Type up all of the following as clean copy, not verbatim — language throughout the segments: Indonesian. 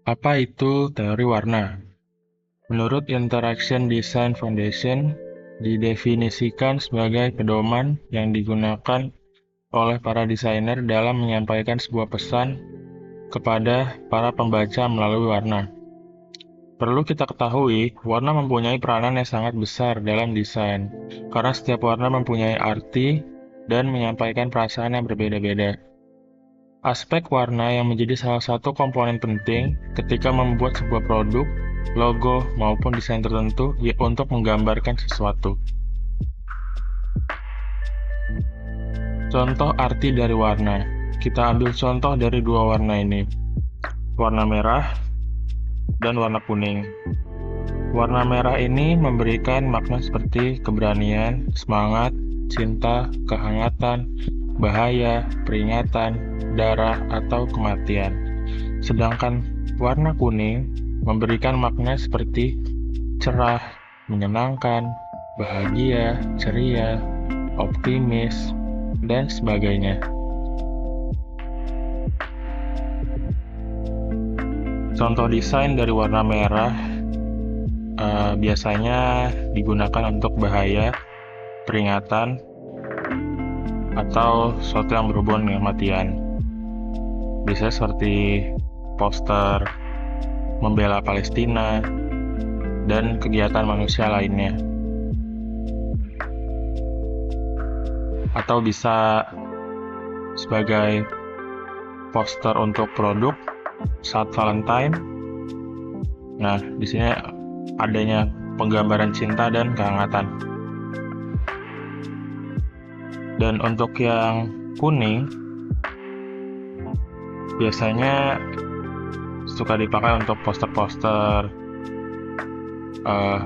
Apa itu teori warna? Menurut Interaction Design Foundation, didefinisikan sebagai pedoman yang digunakan oleh para desainer dalam menyampaikan sebuah pesan kepada para pembaca melalui warna. Perlu kita ketahui, warna mempunyai peranan yang sangat besar dalam desain, karena setiap warna mempunyai arti dan menyampaikan perasaan yang berbeda-beda. Aspek warna yang menjadi salah satu komponen penting ketika membuat sebuah produk, logo, maupun desain tertentu untuk menggambarkan sesuatu. Contoh arti dari warna. Kita ambil contoh dari dua warna ini, warna merah dan warna kuning. Warna merah ini memberikan makna seperti keberanian, semangat, cinta, kehangatan, bahaya, peringatan, darah, atau kematian. Sedangkan warna kuning memberikan makna seperti cerah, menyenangkan, bahagia, ceria, optimis, dan sebagainya. Contoh desain dari warna merah biasanya digunakan untuk bahaya, peringatan, atau sesuatu yang berhubungan dengan kematian. Biasanya seperti poster membela Palestina dan kegiatan manusia lainnya. Atau bisa sebagai poster untuk produk saat Valentine. Nah, di sini adanya penggambaran cinta dan kehangatan. Dan untuk yang kuning, biasanya suka dipakai untuk poster-poster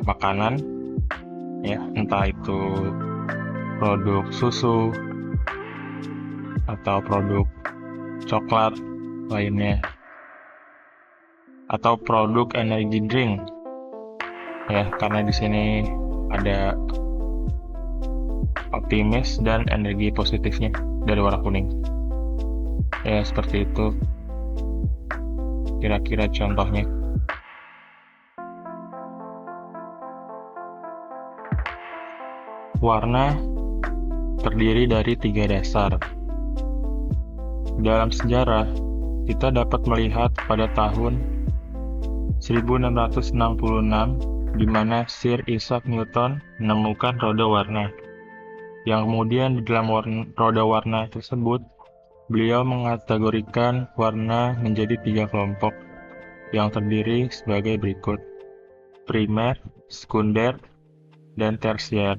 makanan, ya, entah itu produk susu atau produk coklat lainnya, atau produk energy drink, ya, karena di sini ada optimis dan energi positifnya dari warna kuning. Ya, seperti itu kira-kira contohnya. Warna terdiri dari 3 dasar. Dalam sejarah, kita dapat melihat pada tahun 1666 di mana Sir Isaac Newton menemukan roda warna. Yang kemudian di dalam roda warna tersebut, beliau mengategorikan warna menjadi 3 kelompok yang terdiri sebagai berikut: primer, sekunder, dan tersier.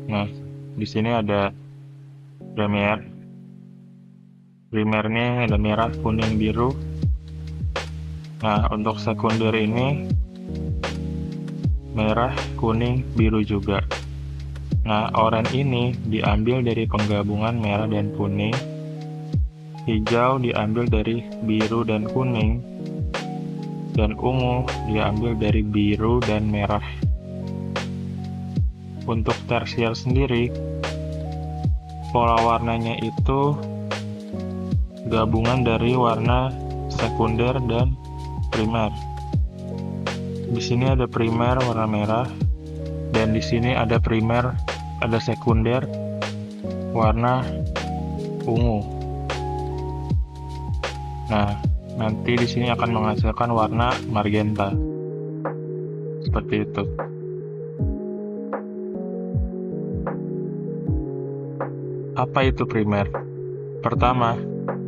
Nah, di sini ada primer. Primernya ada merah, kuning, biru. Nah, untuk sekunder ini merah, kuning, biru juga. Nah, oranye ini diambil dari penggabungan merah dan kuning. Hijau diambil dari biru dan kuning. Dan ungu diambil dari biru dan merah. Untuk tersier sendiri, pola warnanya itu gabungan dari warna sekunder dan primer. Di sini ada primer warna merah, dan di sini ada sekunder warna ungu. Nah, nanti di sini akan menghasilkan warna magenta. Seperti itu. Apa itu primer? Pertama,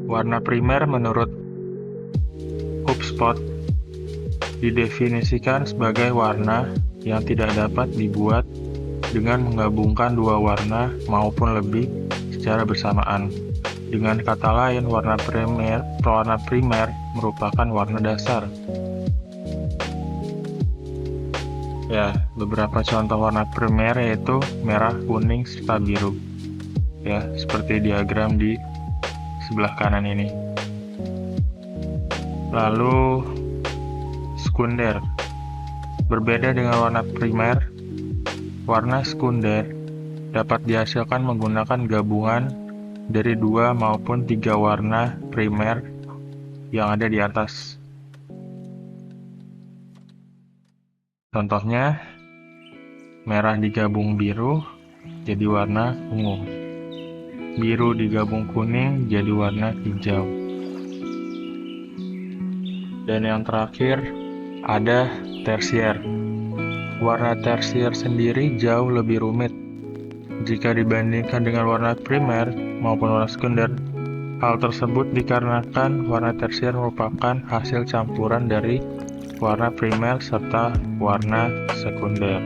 warna primer menurut HubSpot didefinisikan sebagai warna yang tidak dapat dibuat dengan menggabungkan dua warna maupun lebih secara bersamaan. Dengan kata lain, warna primer merupakan warna dasar. Ya, beberapa contoh warna primer yaitu merah, kuning, serta biru. Ya, seperti diagram di sebelah kanan ini. Lalu sekunder. Berbeda dengan warna primer, warna sekunder dapat dihasilkan menggunakan gabungan dari 2 maupun 3 warna primer yang ada di atas. Contohnya, merah digabung biru jadi warna ungu. Biru digabung kuning jadi warna hijau. Dan yang terakhir, ada tersier. Warna tersier sendiri jauh lebih rumit jika dibandingkan dengan warna primer maupun warna sekunder. Hal tersebut dikarenakan warna tersier merupakan hasil campuran dari warna primer serta warna sekunder.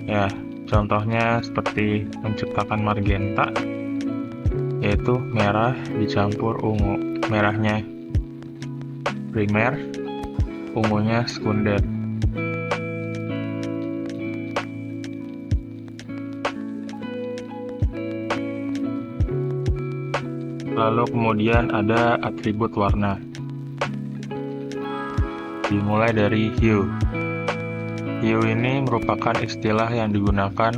Ya, contohnya seperti menciptakan magenta, yaitu merah dicampur ungu. Merahnya primer, ungunya sekunder. Lalu kemudian ada atribut warna. Dimulai dari hue. Hue ini merupakan istilah yang digunakan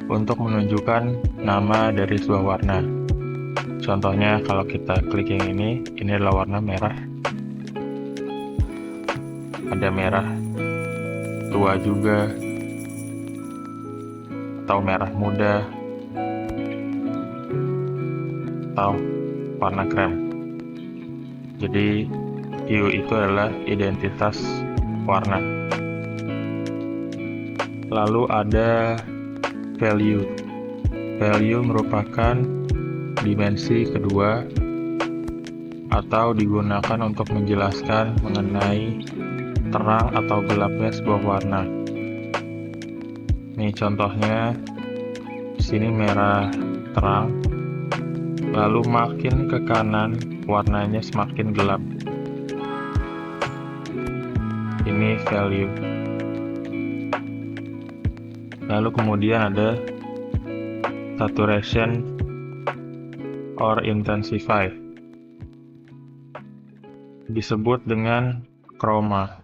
untuk menunjukkan nama dari sebuah warna. Contohnya kalau kita klik yang ini adalah warna merah. Ada merah tua juga, atau merah muda, atau warna krem. Jadi hue itu adalah identitas warna. Lalu ada value. Value merupakan dimensi kedua atau digunakan untuk menjelaskan mengenai terang atau gelapnya sebuah warna. Nih contohnya, di sini merah terang, lalu makin ke kanan warnanya semakin gelap. Ini value. Lalu kemudian ada saturation or intensify. Disebut dengan chroma.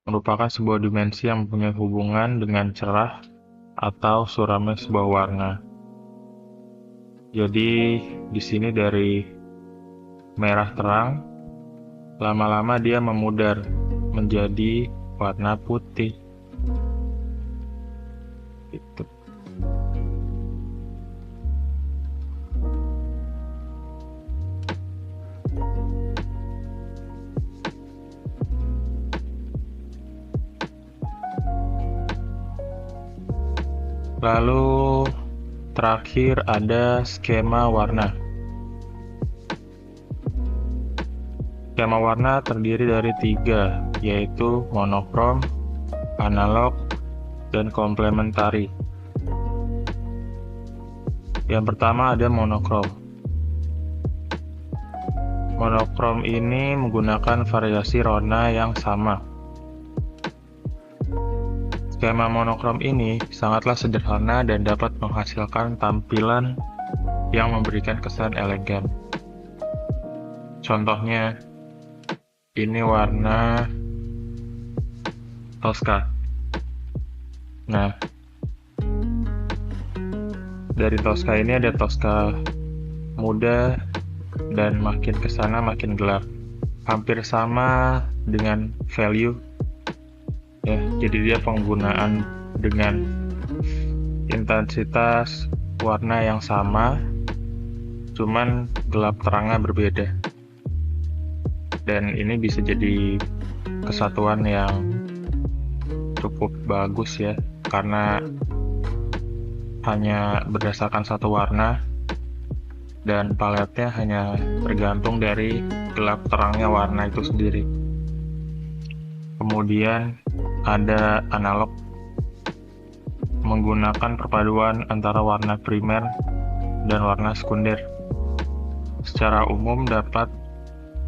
Merupakan sebuah dimensi yang mempunyai hubungan dengan cerah atau suramnya sebuah warna. Jadi di sini dari merah terang, lama-lama dia memudar menjadi warna putih. Gitu. Lalu terakhir ada skema warna. Skema warna terdiri dari 3, yaitu monokrom, analog, dan komplementari. Yang pertama ada monokrom. Monokrom ini menggunakan variasi warna yang sama. Skema monokrom ini sangatlah sederhana dan dapat menghasilkan tampilan yang memberikan kesan elegan. Contohnya, ini warna Tosca. Nah, dari Tosca ini ada Tosca muda dan makin ke sana makin gelap. Hampir sama dengan value. Ya, jadi dia penggunaan dengan intensitas warna yang sama, cuman gelap terangnya berbeda. Dan ini bisa jadi kesatuan yang cukup bagus ya, karena hanya berdasarkan satu warna dan paletnya hanya tergantung dari gelap terangnya warna itu sendiri. Kemudian ada analog, menggunakan perpaduan antara warna primer dan warna sekunder. Secara umum dapat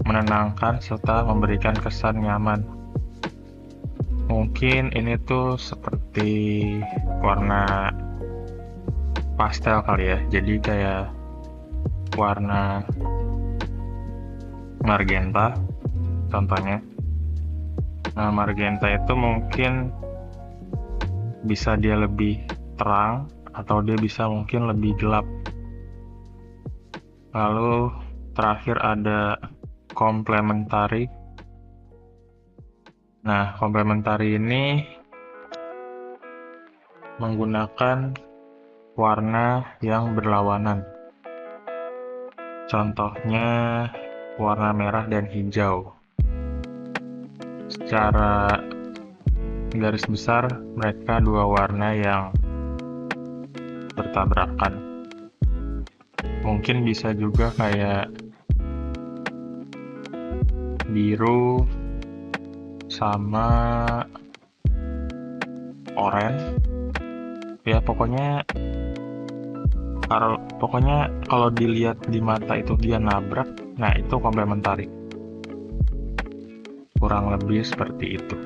menenangkan serta memberikan kesan nyaman. Mungkin ini tuh seperti warna pastel kali ya, jadi kayak warna magenta contohnya. Nah, magenta itu mungkin bisa dia lebih terang atau dia bisa mungkin lebih gelap. Lalu terakhir ada complementary. Nah, complementary ini menggunakan warna yang berlawanan. Contohnya warna merah dan hijau. Secara garis besar, mereka dua warna yang bertabrakan. Mungkin bisa juga kayak biru sama oranye. Ya, pokoknya kalau dilihat di mata itu dia nabrak, nah itu komplementari. Kurang lebih seperti itu.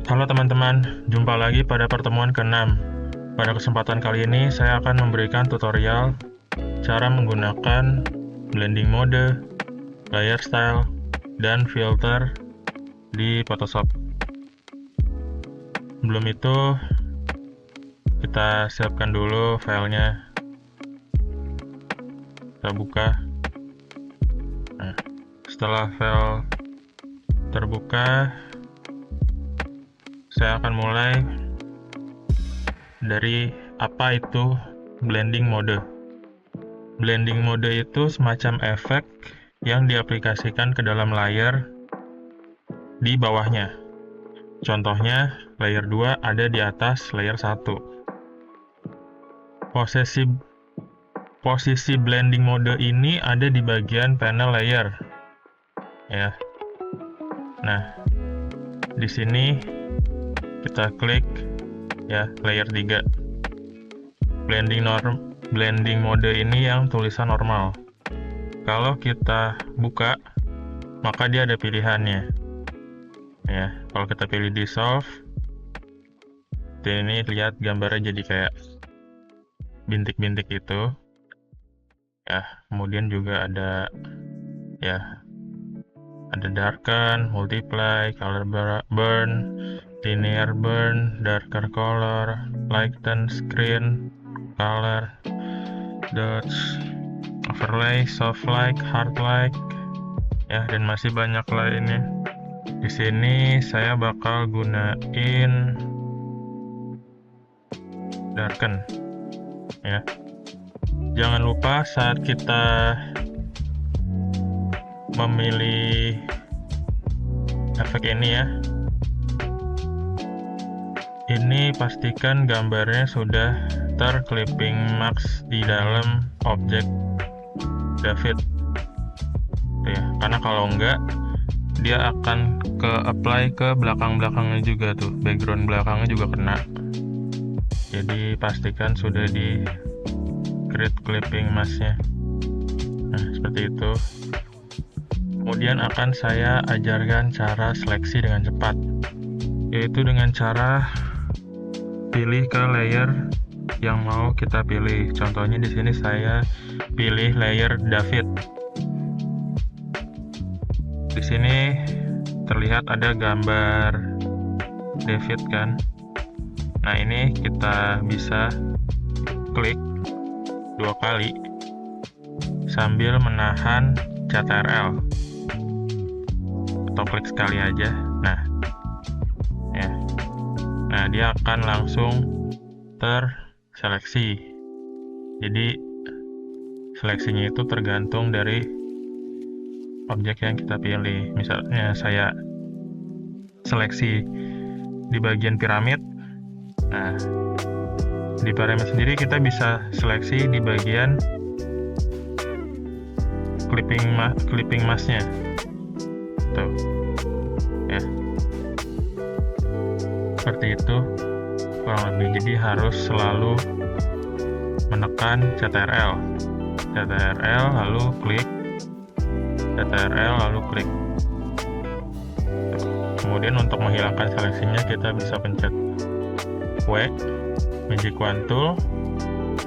Halo teman-teman, jumpa lagi pada pertemuan ke-6. Pada kesempatan kali ini, saya akan memberikan tutorial cara menggunakan blending mode, layer style, dan filter di Photoshop. Sebelum itu, kita siapkan dulu filenya. Kita buka. Nah, setelah file terbuka, saya akan mulai dari apa itu blending mode. Blending mode itu semacam efek yang diaplikasikan ke dalam layer di bawahnya. Contohnya, layer 2 ada di atas layer 1. Posisi blending mode ini ada di bagian panel layer. Ya. Nah, di sini kita klik ya layer 3. Blending mode ini yang tulisan normal. Kalau kita buka, maka dia ada pilihannya. Ya, kalau kita pilih dissolve, ini lihat gambarnya jadi kayak bintik-bintik itu. Ya, kemudian juga ada darken, multiply, color burn, linear burn, darker color, lighten, screen, color, dots, overlay, soft light, hard light, ya, dan masih banyak lainnya. Di sini saya bakal gunain darken, ya. Jangan lupa saat kita memilih efek ini ya, ini pastikan gambarnya sudah terclipping mask di dalam objek David ya, karena kalau enggak dia akan apply ke belakang-belakangnya juga tuh, background belakangnya juga kena. Jadi pastikan sudah di create clipping masknya. Nah, seperti itu. Kemudian akan saya ajarkan cara seleksi dengan cepat, yaitu dengan cara pilih ke layer yang mau kita pilih. Contohnya di sini saya pilih layer David. Di sini terlihat ada gambar David kan. Nah, ini kita bisa klik 2 kali sambil menahan Ctrl. Atau klik sekali aja. Nah, ya. Nah, dia akan langsung terseleksi. Jadi seleksinya itu tergantung dari objek yang kita pilih. Misalnya saya seleksi di bagian piramid. Nah, di piramid sendiri kita bisa seleksi di bagian clipping masknya. Tuh. Ya. Seperti itu kurang lebih. Jadi harus selalu menekan Ctrl lalu klik, Ctrl lalu klik. Kemudian untuk menghilangkan seleksinya kita bisa pencet W, Magic Wand Tool,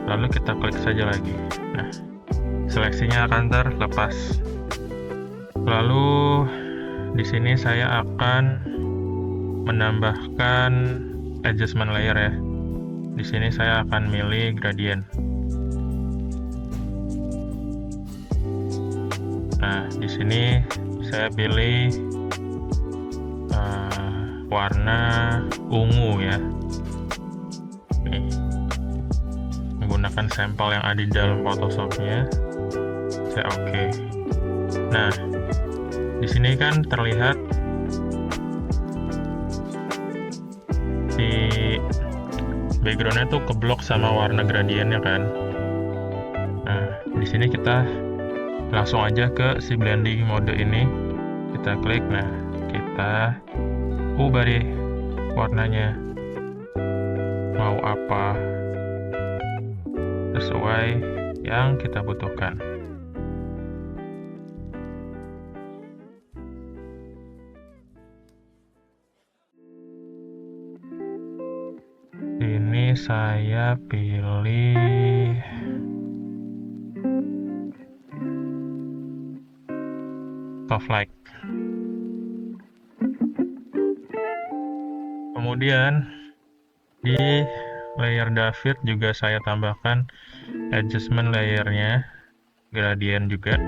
lalu kita klik saja lagi. Nah, seleksinya akan terlepas. Lalu di sini saya akan menambahkan adjustment layer ya. Di sini saya akan milih gradient. Nah, di sini saya pilih warna ungu ya. Nih, menggunakan sampel yang ada di dalam Photoshop-nya. Saya oke. Nah, di sini kan terlihat di background-nya tuh keblok sama warna gradiennya kan. Nah, di sini kita langsung aja ke si blending mode ini. Kita klik, nah kita ubah deh warnanya. Mau apa sesuai yang kita butuhkan. Ini saya pilih soft light. Kemudian di layer David juga saya tambahkan adjustment layernya, gradient juga.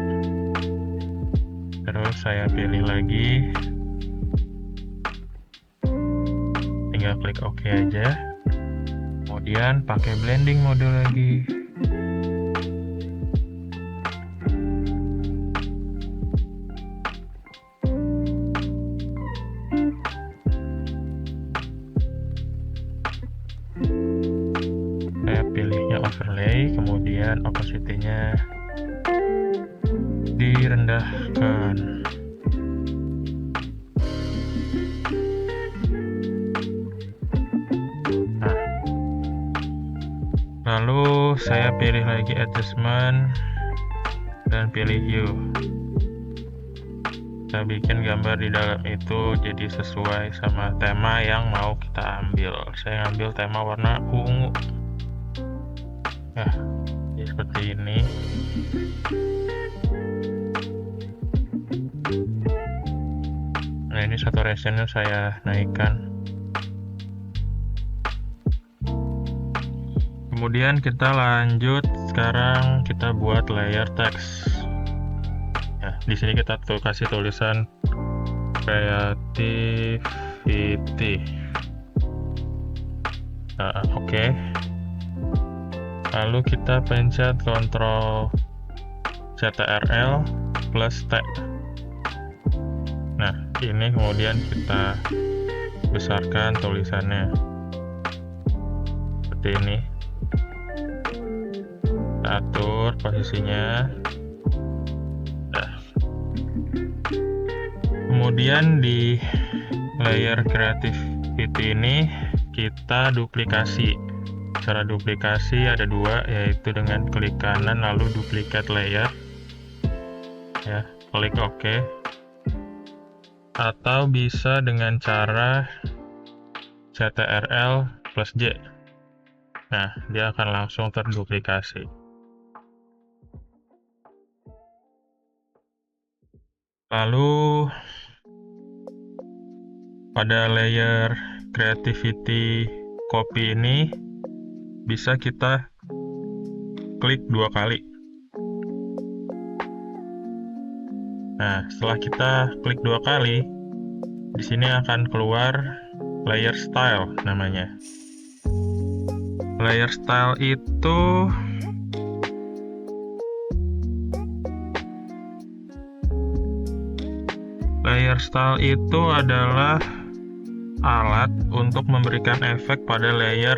Terus saya pilih lagi, tinggal klik OK aja. Kemudian pakai blending mode lagi. Saya pilihnya overlay, kemudian opacity-nya direndahkan. Nah, lalu saya pilih lagi adjustment dan pilih hue. Kita bikin gambar di dalam itu jadi sesuai sama tema yang mau kita ambil. Saya ambil tema warna ungu. Ya, jadi seperti ini. Nah, ini saturation-nya saya naikkan. Kemudian kita lanjut, sekarang kita buat layer text. Ya, di sini kita kasih tulisan creativity. Oke. Lalu kita pencet Ctrl Ctrl plus T. Nah, ini kemudian kita besarkan tulisannya seperti ini. Kita atur posisinya. Nah, kemudian di layer creativity ini kita duplikasi. Cara duplikasi ada dua, yaitu dengan klik kanan lalu duplicate layer ya, klik OK, atau bisa dengan cara Ctrl plus J. Nah, dia akan langsung terduplikasi. Lalu pada layer creativity copy ini bisa kita klik 2 kali. Nah, setelah kita klik 2 kali, di sini akan keluar layer style namanya. Layer style itu adalah alat untuk memberikan efek pada layer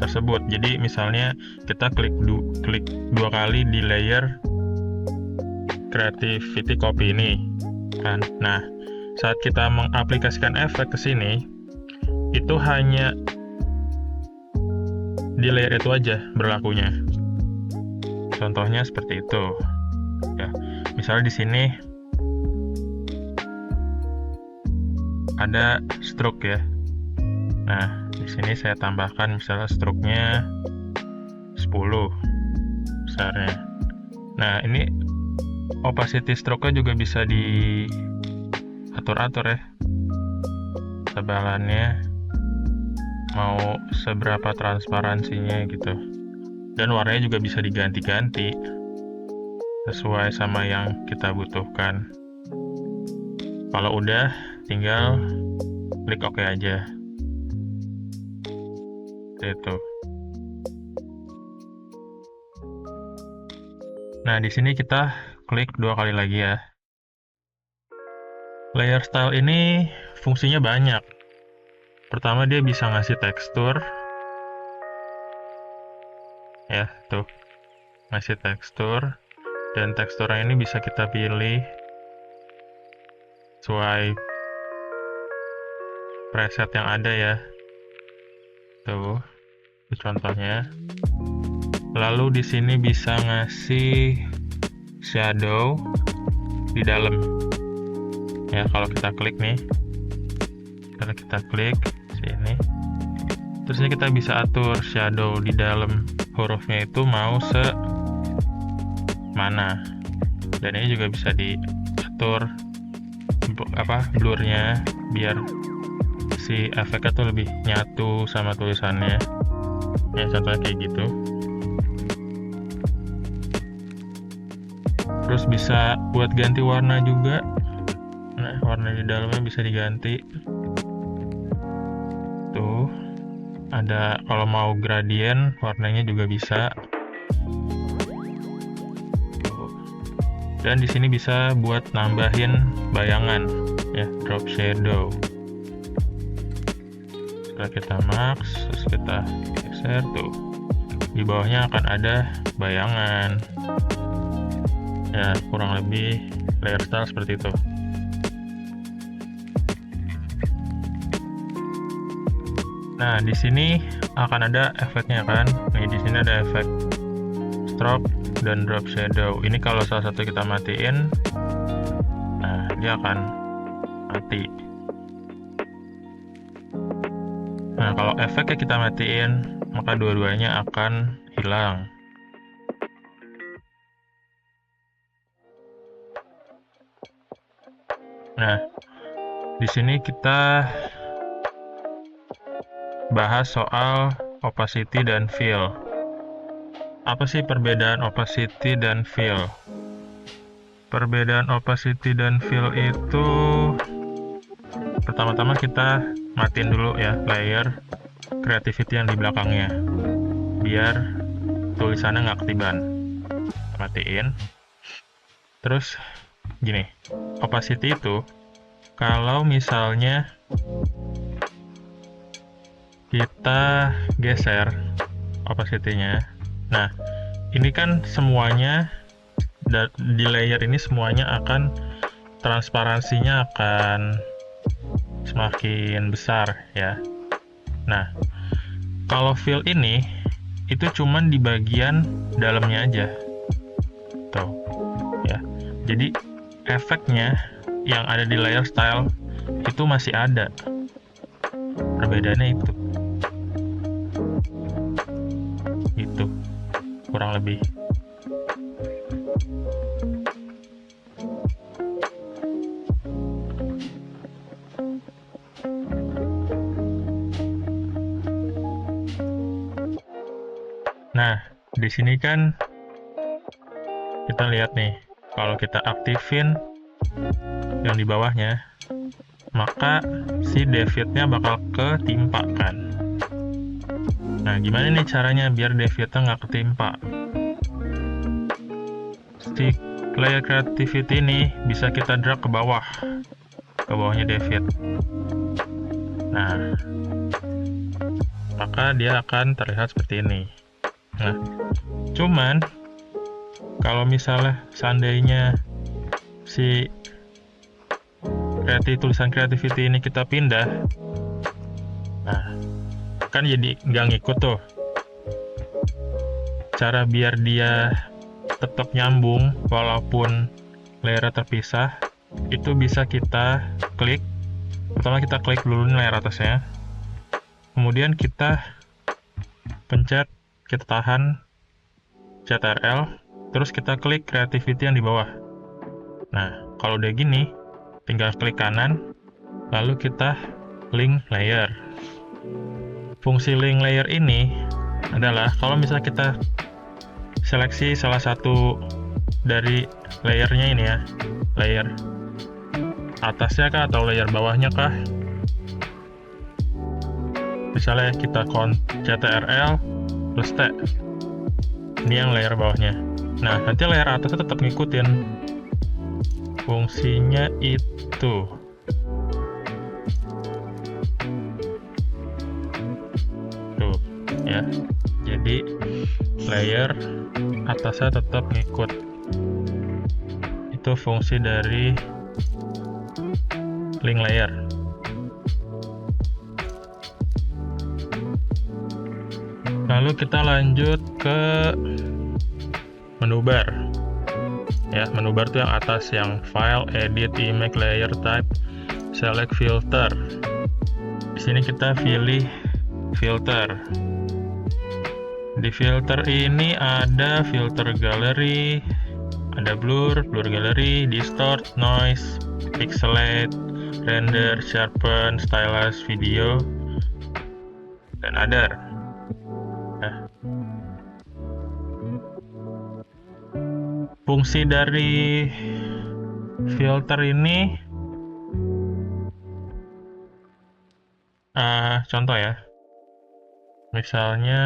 tersebut. Jadi misalnya kita klik 2 kali di layer creativity copy ini kan. Nah, saat kita mengaplikasikan efek ke sini, itu hanya di layer itu aja berlakunya. Contohnya seperti itu. Ya, misalnya di sini ada stroke ya. Nah, di sini saya tambahkan misalnya stroke-nya 10 besarnya. Nah, ini opacity stroke-nya juga bisa diatur-atur ya. Tebalannya mau seberapa transparansinya gitu. Dan warnanya juga bisa diganti-ganti sesuai sama yang kita butuhkan. Kalau udah, tinggal klik OK aja. Itu. Nah, di sini kita klik 2 kali lagi ya. Layer style ini fungsinya banyak. Pertama, dia bisa ngasih tekstur. Ya, tuh. Ngasih tekstur. Dan teksturnya ini bisa kita pilih sesuai preset yang ada ya. Tuh, itu contohnya. Lalu di sini bisa ngasih shadow di dalam. Ya, kalau kita klik nih. Kalau kita klik sini. Terus ini kita bisa atur shadow di dalam hurufnya itu mau mana. Dan ini juga bisa diatur blurnya biar si efeknya tuh lebih nyatu sama tulisannya. Ya, contohnya kayak gitu. Terus bisa buat ganti warna juga. Nah, warna di dalamnya bisa diganti. Tuh, ada kalau mau gradient warnanya juga bisa. Tuh. Dan di sini bisa buat nambahin bayangan, ya, drop shadow. Setelah kita max, terus kita geser tuh. Di bawahnya akan ada bayangan. Ya, kurang lebih layer style seperti itu. Nah, di sini akan ada efeknya kan. Nih, di sini ada efek stroke dan drop shadow. Ini kalau salah satu kita matiin, nah dia akan mati. Nah, kalau efeknya kita matiin, maka dua-duanya akan hilang. Nah, di sini kita bahas soal opacity dan fill. Apa sih perbedaan opacity dan fill? Perbedaan opacity dan fill itu pertama-tama kita matiin dulu ya layer creativity yang di belakangnya biar tulisannya nggak ketiban. Matiin. Terus gini, opacity itu kalau misalnya kita geser opacity-nya, nah ini kan semuanya di layer ini semuanya akan transparansinya akan semakin besar ya. Nah, kalau fill ini itu cuman di bagian dalamnya aja tuh ya. Jadi efeknya yang ada di layer style itu masih ada. Perbedaannya itu kurang lebih. Nah, di sini kan kita lihat nih, kalau kita aktifin yang di bawahnya, maka si David-nya bakal ketimpa kan. Nah, gimana nih caranya biar David-nya nggak ketimpa? Si layer creativity ini bisa kita drag ke bawahnya David. Nah, maka dia akan terlihat seperti ini. Nah, cuman kalau misalnya seandainya si tulisan creativity ini kita pindah, nah kan jadi nggak ngikut tuh. Cara biar dia tetap nyambung walaupun layernya terpisah, itu bisa kita klik Pertama kita klik dulu layer atasnya, kemudian kita pencet, kita tahan CTRL, terus kita klik creativity yang di bawah. Nah, kalau udah gini, tinggal klik kanan, lalu kita link layer. Fungsi link layer ini adalah kalau misalnya kita seleksi salah satu dari layernya ini ya, layer atasnya kah atau layer bawahnya kah, misalnya kita CTRL plus T, ini yang layer bawahnya. Nah, nanti layer atasnya tetap ngikutin fungsinya itu. Tuh, ya. Jadi layer atasnya tetap ngikut. Itu fungsi dari link layer. Lalu kita lanjut ke menu bar. Ya, menu bar itu yang atas, yang file, edit, image, layer type, select filter. Di sini kita pilih filter. Di filter ini ada filter gallery, ada blur, blur gallery, distort, noise, pixelate, render, sharpen, stylus, video, dan other. Nah, fungsi dari filter ini, contoh ya, misalnya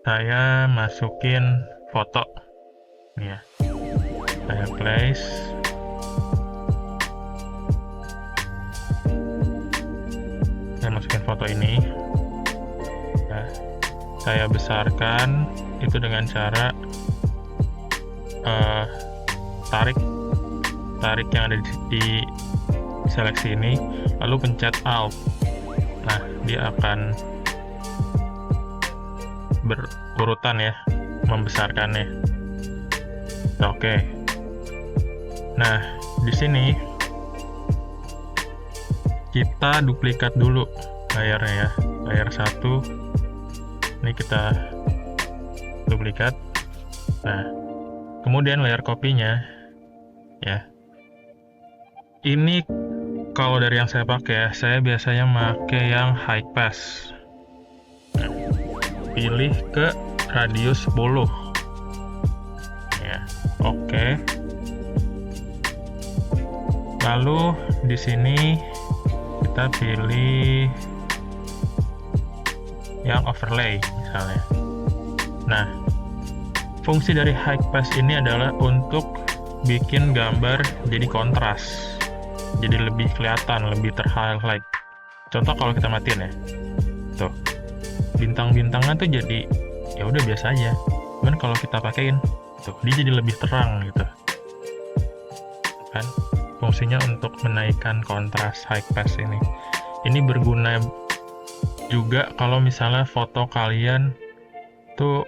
saya masukin foto, nih ya, saya place, saya masukin foto ini, nah, saya besarkan itu dengan cara tarik yang ada di seleksi ini, lalu pencet Alt. Nah, dia akan berurutan ya, membesarkannya. Oke. Nah, di sini kita duplikat dulu layarnya ya, layer 1. Ini kita duplikat. Nah, kemudian layer copy-nya ya. Ini kalau dari yang saya pakai ya, saya biasanya pakai yang high pass. Pilih ke radius 10. Ya, oke. Lalu di sini kita pilih yang overlay misalnya. Nah, fungsi dari high pass ini adalah untuk bikin gambar jadi kontras, jadi lebih kelihatan, lebih terhighlight. Contoh kalau kita matiin ya, tuh bintang-bintangnya tuh jadi ya udah biasa aja. Cuman kalau kita pakein, tuh dia jadi lebih terang gitu. Kan fungsinya untuk menaikkan kontras high pass ini. Ini berguna juga kalau misalnya foto kalian tuh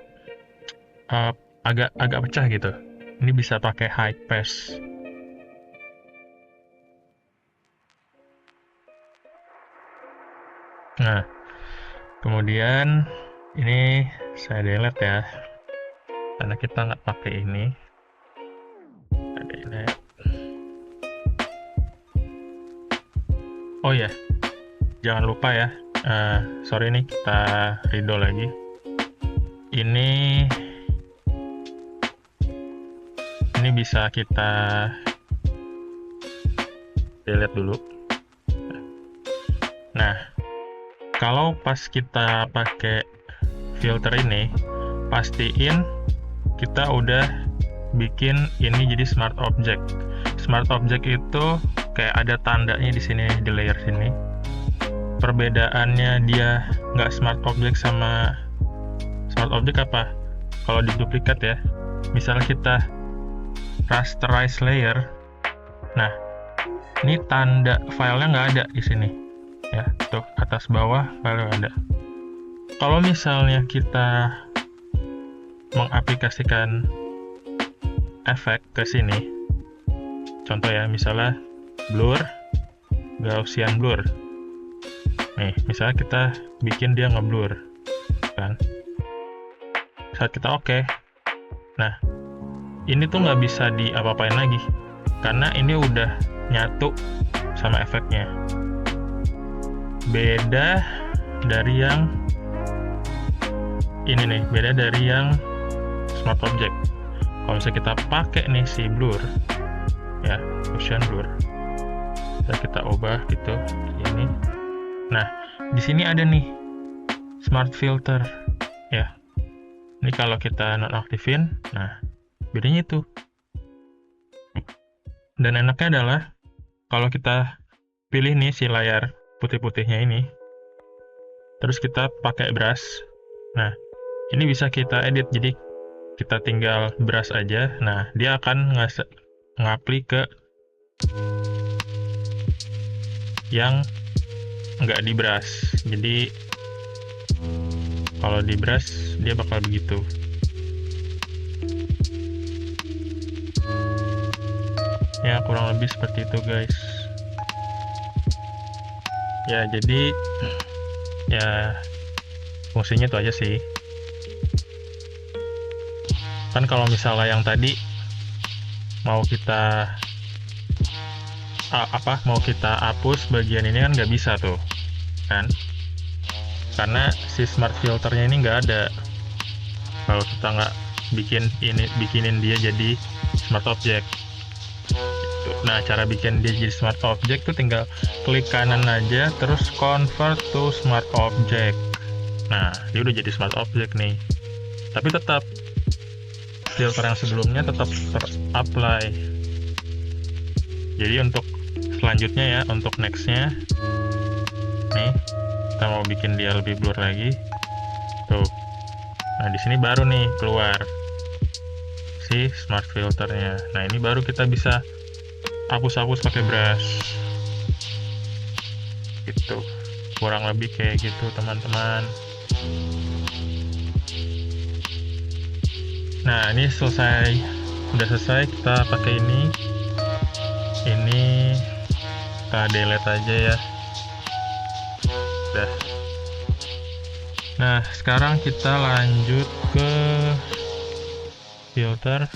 agak pecah gitu. Ini bisa pakai high pass. Nah, kemudian ini saya delete ya, karena kita nggak pakai ini. Ada ini. Oh ya, jangan lupa ya. Sorry nih, kita redo lagi. Ini bisa kita delete dulu. Nah, kalau pas kita pakai filter ini, pastiin kita udah bikin ini jadi smart object. Smart object itu kayak ada tandanya di sini, di layer sini. Perbedaannya dia nggak smart object sama smart object apa? Kalau di duplikat ya, misal kita rasterize layer, nah ini tanda filenya nggak ada di sini ya, tuh atas bawah file ada. Kalau misalnya kita mengaplikasikan efek ke sini, contoh ya, misalnya blur, Gaussian blur. Nih, misalnya kita bikin dia ngeblur, kan? Saat kita oke, nah ini tuh nggak bisa diapa-apain lagi, karena ini udah nyatu sama efeknya. Beda dari yang ini nih, beda dari yang Smart Object. Kalau misalnya kita pakai nih si blur, ya, Gaussian blur, kita ubah gitu, ini. Nah, di sini ada nih Smart Filter, ya. Ini kalau kita nonaktifin, nah bedanya itu. Dan enaknya adalah kalau kita pilih nih si layar putih-putihnya ini, terus kita pakai brush, nah ini bisa kita edit, jadi kita tinggal brush aja, nah dia akan ngapli ke yang nggak di brush. Jadi kalau di brush dia bakal begitu. Ya, kurang lebih seperti itu guys. Ya, jadi ya fungsinya itu aja sih. Kan kalau misalnya yang tadi mau kita mau kita hapus bagian ini kan nggak bisa tuh, kan? Karena si smart filternya ini nggak ada. Kalau kita nggak bikinin dia jadi smart object. Nah, cara bikin dia jadi smart object tuh tinggal klik kanan aja, terus convert to smart object. Nah, dia udah jadi smart object nih. Tapi tetap filter yang sebelumnya tetap ter-apply. Jadi untuk selanjutnya ya, untuk nextnya, nih kita mau bikin dia lebih blur lagi. Tuh. Nah, di sini baru nih keluar si smart filternya. Nah, ini baru kita bisa hapus-hapus pakai brush. Gitu. Kurang lebih kayak gitu, teman-teman. Nah, ini udah selesai, kita pakai ini kita delete aja ya. Udah. Nah, sekarang kita lanjut ke filter.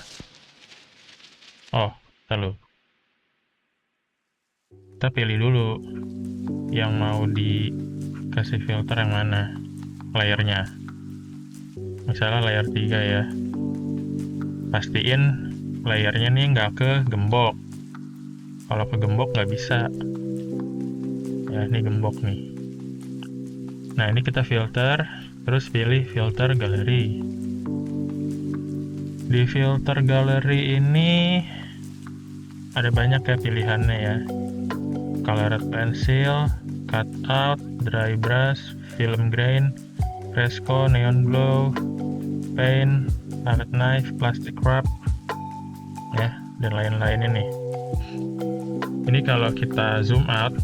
Oh, lalu kita pilih dulu yang mau dikasih filter yang mana layernya. Misalnya layer 3 ya. Pastiin layernya nih nggak ke gembok. Kalau ke gembok nggak bisa. Ya, ini gembok nih. Nah, ini kita filter, terus pilih filter galeri. Di filter galeri ini ada banyak ya pilihannya ya. Colored pencil, cutout, dry brush, film grain, fresco, neon glow, paint, palette knife, plastic wrap, ya, dan lain-lainnya nih. Ini kalau kita zoom out,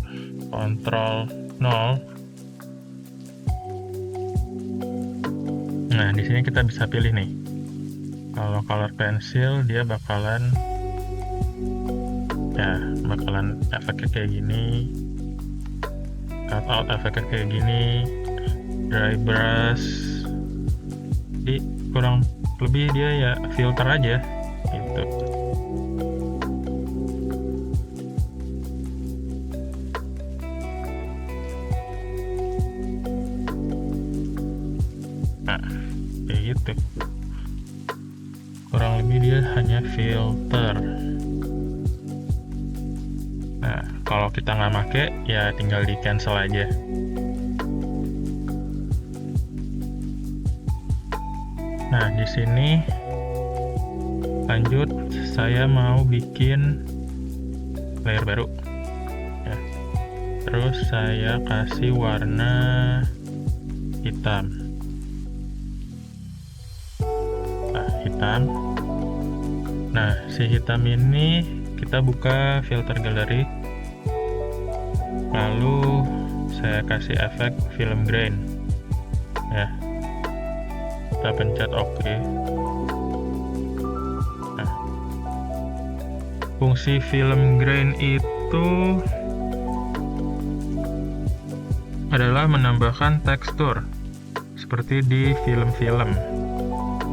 Ctrl 0. Nah, di sini kita bisa pilih nih. Kalau color pencil dia bakalan efeknya kayak gini. Cutout efeknya kayak gini. Dry brush. Jadi kurang lebih dia ya filter aja gitu. Nah, kayak gitu. Kurang lebih dia hanya filter. Nah, kalau kita nggak make, ya tinggal di cancel aja. Nah, di sini lanjut, saya mau bikin layer baru. Ya. Terus saya kasih warna hitam. Nah, hitam. Nah, si hitam ini kita buka filter galeri. Lalu saya kasih efek film grain. Ya. Kita pencet OK. Nah. Fungsi film grain itu adalah menambahkan tekstur seperti di film-film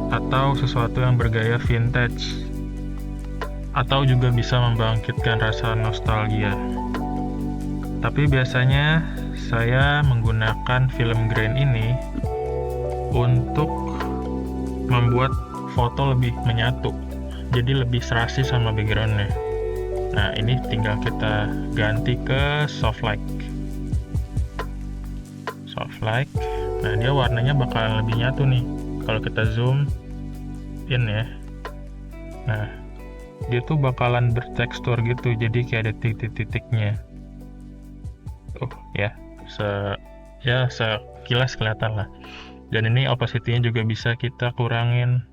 atau sesuatu yang bergaya vintage, atau juga bisa membangkitkan rasa nostalgia. Tapi biasanya saya menggunakan film grain ini untuk membuat foto lebih menyatu, jadi lebih serasi sama background-nya. Nah, ini tinggal kita ganti ke soft light. Nah, dia warnanya bakalan lebih nyatu nih kalau kita zoom in ya. Nah, dia tuh bakalan bertekstur gitu, jadi kayak ada titik-titiknya tuh ya, sekilas kelihatan lah. Dan ini opacity-nya juga bisa kita kurangin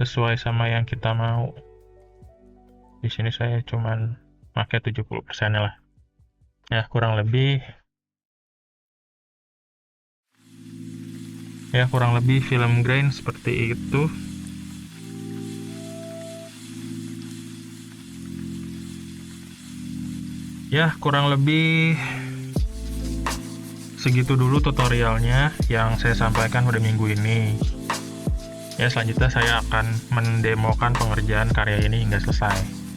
sesuai sama yang kita mau. Di sini saya cuman pakai 70% lah ya, kurang lebih film grain seperti itu. Ya, kurang lebih segitu dulu tutorialnya yang saya sampaikan pada minggu ini. Ya, selanjutnya saya akan mendemokan pengerjaan karya ini hingga selesai.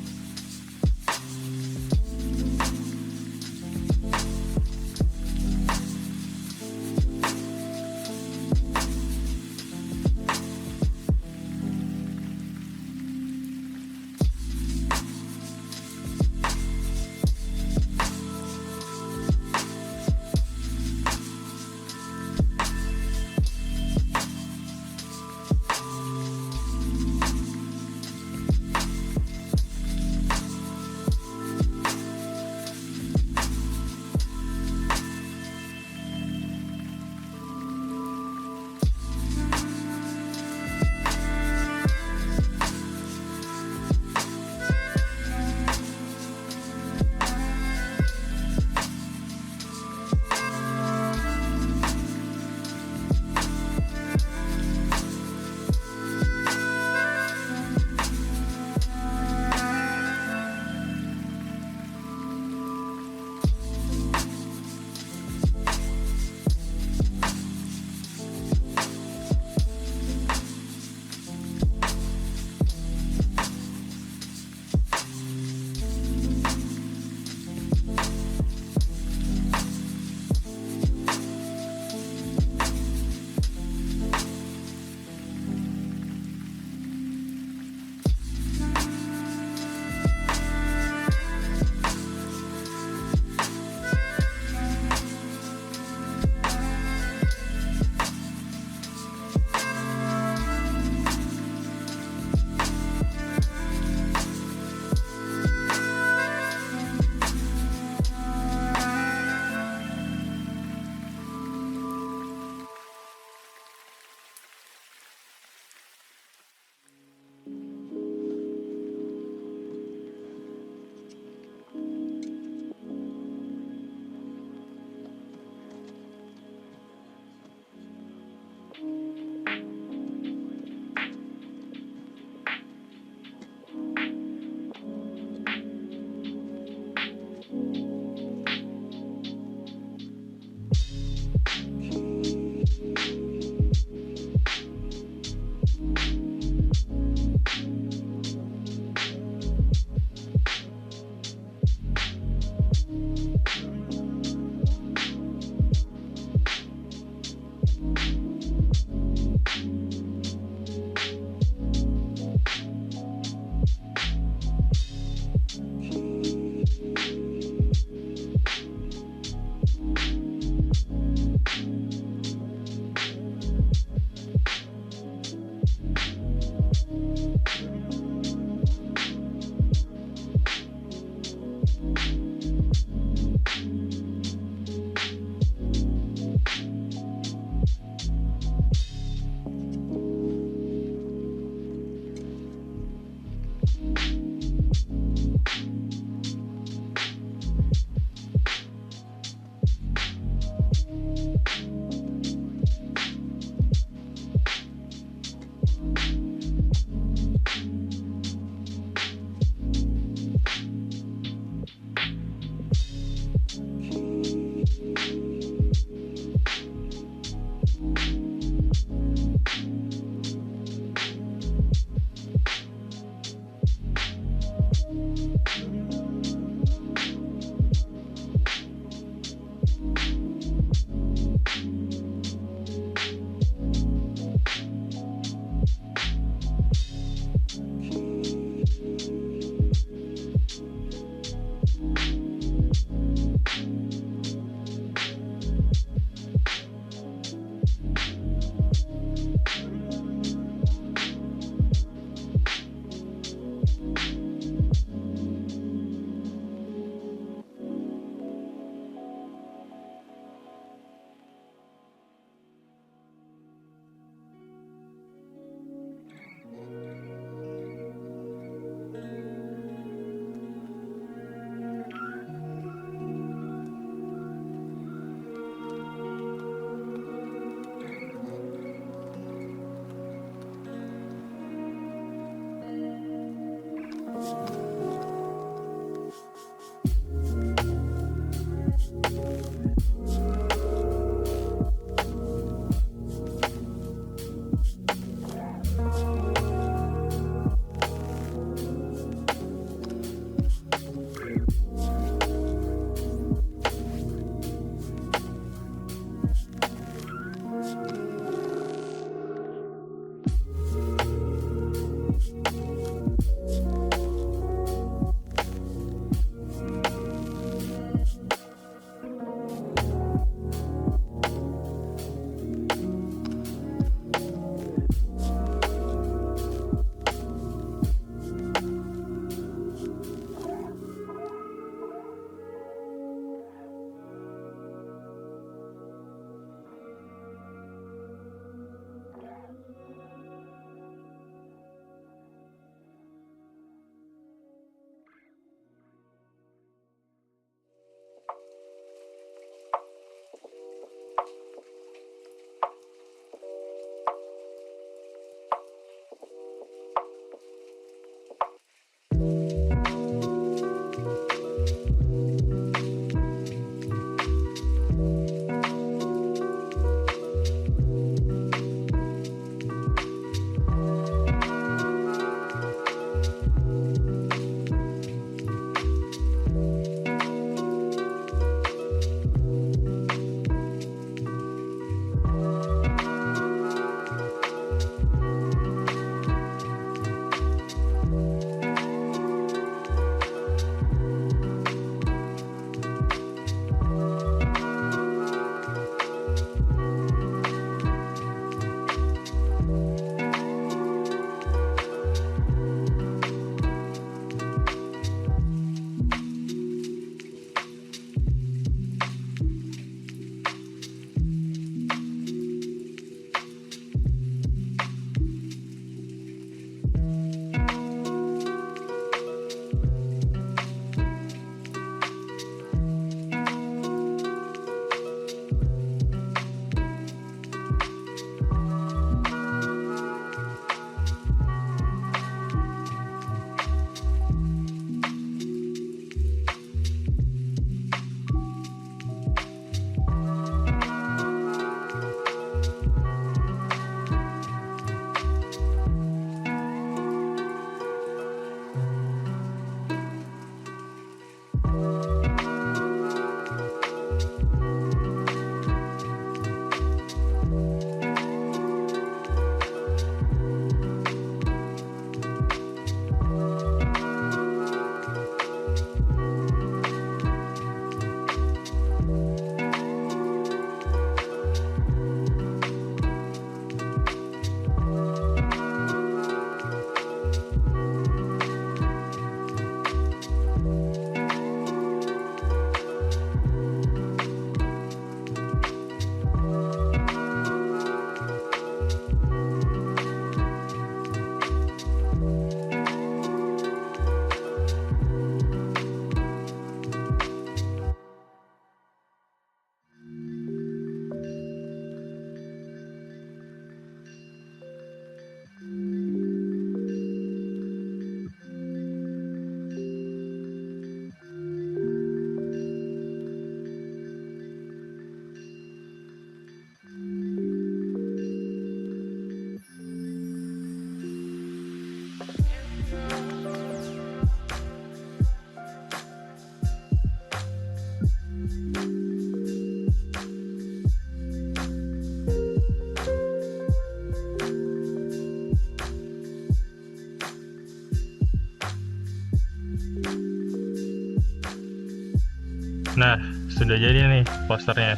Nah, sudah jadi nih posternya.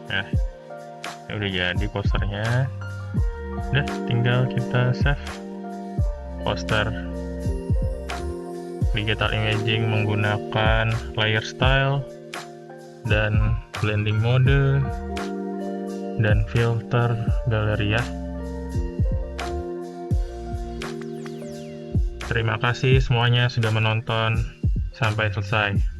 Nah, udah jadi posternya. Udah, tinggal kita save poster digital imaging menggunakan layer style dan blending mode dan filter galeri ya. Terima kasih semuanya sudah menonton sampai selesai.